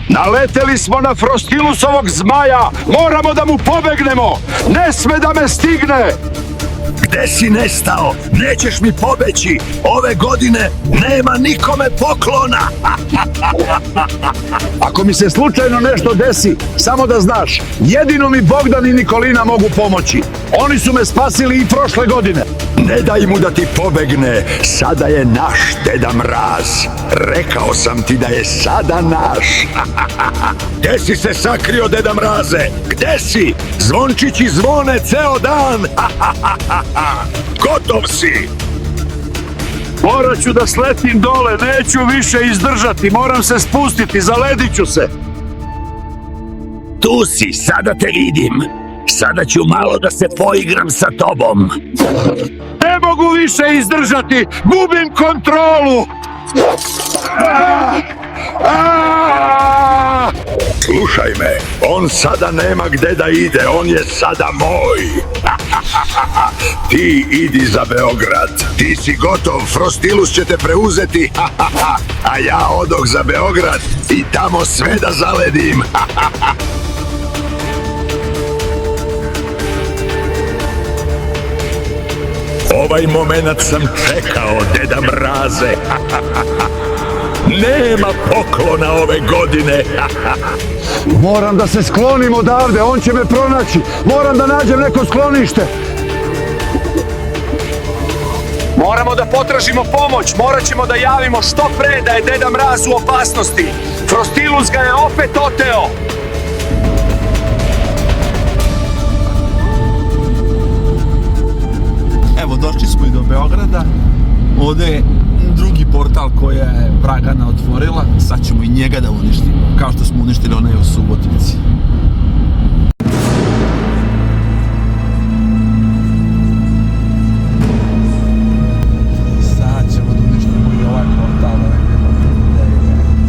Naleteli smo na Frostilusovog zmaja, moramo da mu pobegnemo, ne sme da me stigne. Gde si nestao? Nećeš mi pobeći. Ove godine nema nikome poklona. Ako mi se slučajno nešto desi, samo da znaš, jedino mi Bogdan i Nikolina mogu pomoći. Oni su me spasili i prošle godine. Ne daj mu da ti pobegne. Sada je naš Deda Mraz. Rekao sam ti da je sada naš. Gde si se sakrio, Deda Mraze? Gde si? Zvončići zvone ceo dan. Gotov si. Morat ću da sletim dole, neću više izdržati, moram se spustiti, zaledit ću se. Tu si, sada te vidim. Sada ću malo da se poigram sa tobom. Ne mogu više izdržati, gubim kontrolu. Slušaj me, on sada nema gde da ide, on je sada moj. Ti idi za Beograd, ti si gotov, Frostilus će te preuzeti, a ja odoh za Beograd i tamo sve da zaledim. Ovaj moment sam čekao, Deda Mraze. Nema poklona ove godine. Moram da se sklonim odavde, on će me pronaći. Moram da nađem neko sklonište. Moramo da potražimo pomoć, morat ćemo da javimo što pre da je Deda Mraz u opasnosti. Frostilus ga je opet oteo. Evo, došli smo i do Beograda. Ovde je drugi portal koji je Dragana otvorila. Sad ćemo i njega da uništimo, kao što smo uništili onaj u Subotici. Sad ćemo da uništimo i ovaj portal.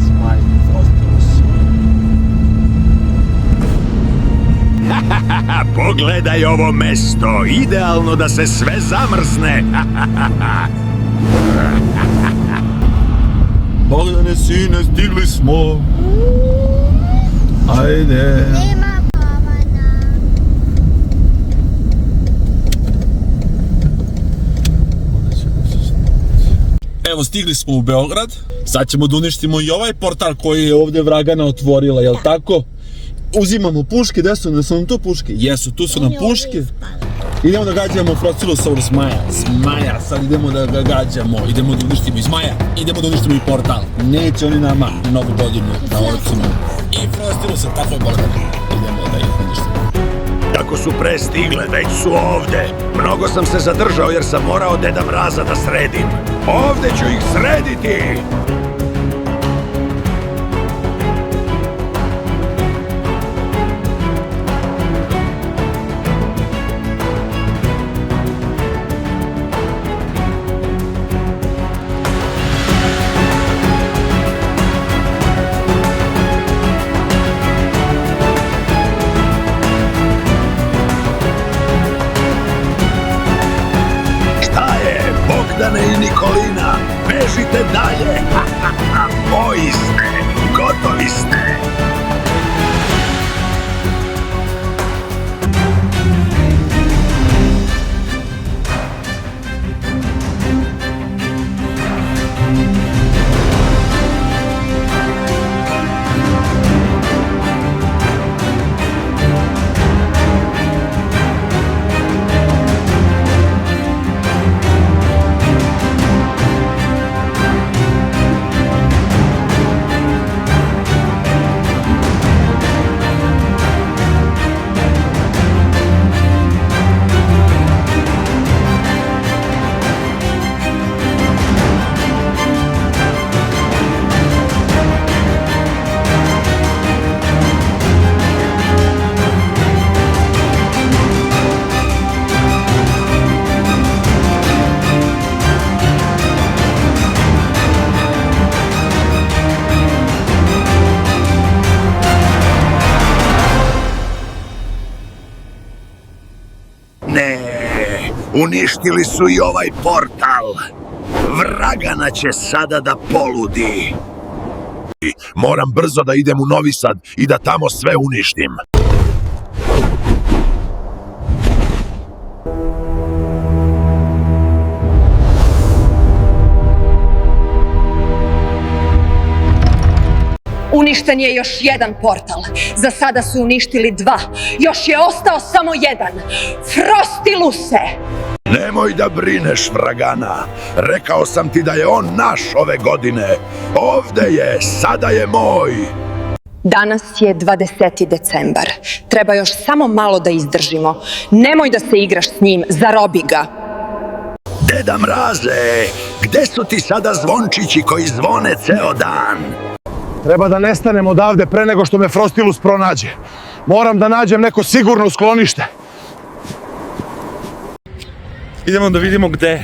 Zmaj, Frostilus. Pogledaj ovo mesto, idealno da se sve zamrzne. Bogdane, sine, stigli smo. Ajde. Nema Bobana. Evo, stigli smo u Beograd. Sad ćemo da uništimo i ovaj portal koji je ovde Dragana otvorila, jel tako? Uzimamo puške, gde su nam tu puške? Jesu, tu su nam puške. Idemo da gađamo Frostilusovog zmaja, sad idemo da ga gađamo, idemo da uništimo i zmaja, idemo da uništimo i portal. Neće oni nama novu godinu da ocunu. I Frostilusa, tako je Bogdan. Idemo da ih uništimo. Kako su pre stigle, već su ovde. Mnogo sam se zadržao jer sam morao Deda Mraza da sredim. Ovde ću ih srediti! Bogdane i Nikolina, bežite dalje! Moji ste, gotovi ste! Uništili su i ovaj portal. Dragana će sada da poludi. Moram brzo da idem u Novi Sad i da tamo sve uništim. Uništen je još jedan portal. Za sada su uništili 2. Još je ostao samo jedan. Frostiluse! Nemoj da brineš, Vragana. Rekao sam ti da je on naš ove godine. Ovde je, sada je moj. Danas je 20. decembar. Treba još samo malo da izdržimo. Nemoj da se igraš s njim, zarobi ga. Deda Mraze, gde su ti sada zvončići koji zvone ceo dan? Treba da nestanem odavde pre nego što me Frostilus pronađe. Moram da nađem neko sigurno sklonište. Idemo da vidimo gde.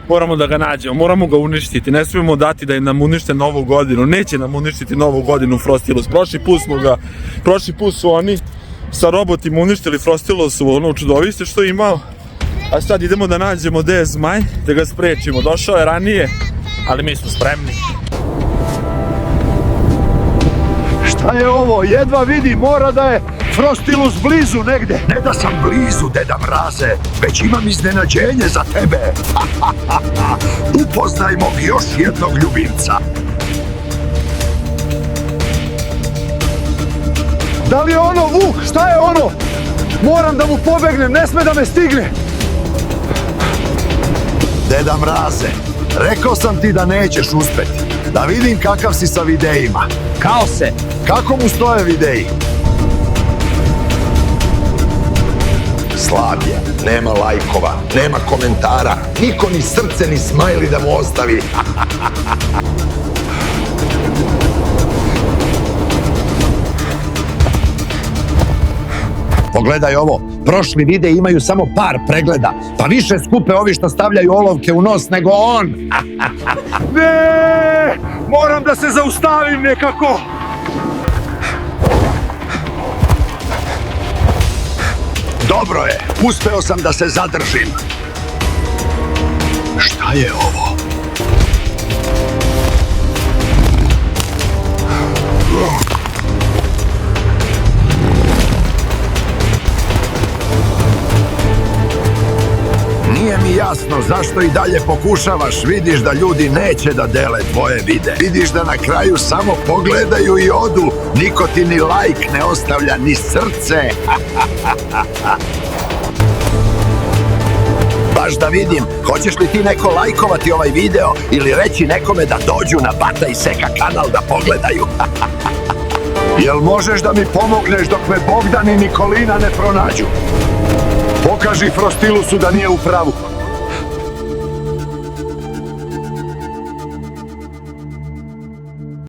Moramo da ga nađemo, moramo ga uništiti. Ne smijemo dati da nam unište novu godinu. Neće nam uništiti novu godinu Frostilus. Prošli put su oni sa robotima uništili Frostilusu, ono čudovište što je imao. A sad idemo da nađemo gde je zmaj, da ga sprečimo. Došao je ranije, ali mi smo spremni. Šta je ovo? Jedva vidi, mora da je Frostilus blizu negde. Ne da sam blizu, Deda Mraze, već imam iznenađenje za tebe. Upoznaj mog još jednog ljubimca. Da li je ono Vuk? Šta je ono? Moram da mu pobegnem, ne sme da me stigne. Deda Mraze, rekao sam ti da nećeš uspeti. Da vidim kakav si sa videima. Kao se. Kako mu stoje videi? Slab je, nema lajkova, nema komentara, niko ni srce ni smajli da mu ostavi. Pogledaj ovo, prošli videi imaju samo par pregleda, pa više skupe ovi što stavljaju olovke u nos nego on. Ne! Moram da se zaustavim nekako. Dobro je, uspeo sam da se zadržim. Šta je ovo? Nije mi jasno zašto i dalje pokušavaš. Vidiš da ljudi neće da dele tvoje vide. Vidiš da na kraju samo pogledaju i odu. Niko ti ni lajk ne ostavlja, ni srce. Baš da vidim, hoćeš li ti neko lajkovati ovaj video ili reći nekome da dođu na Bata i Seka kanal da pogledaju? Jel možeš da mi pomogneš dok me Bogdan i Nikolina ne pronađu? Pokaži Frostilusu da nije u pravu.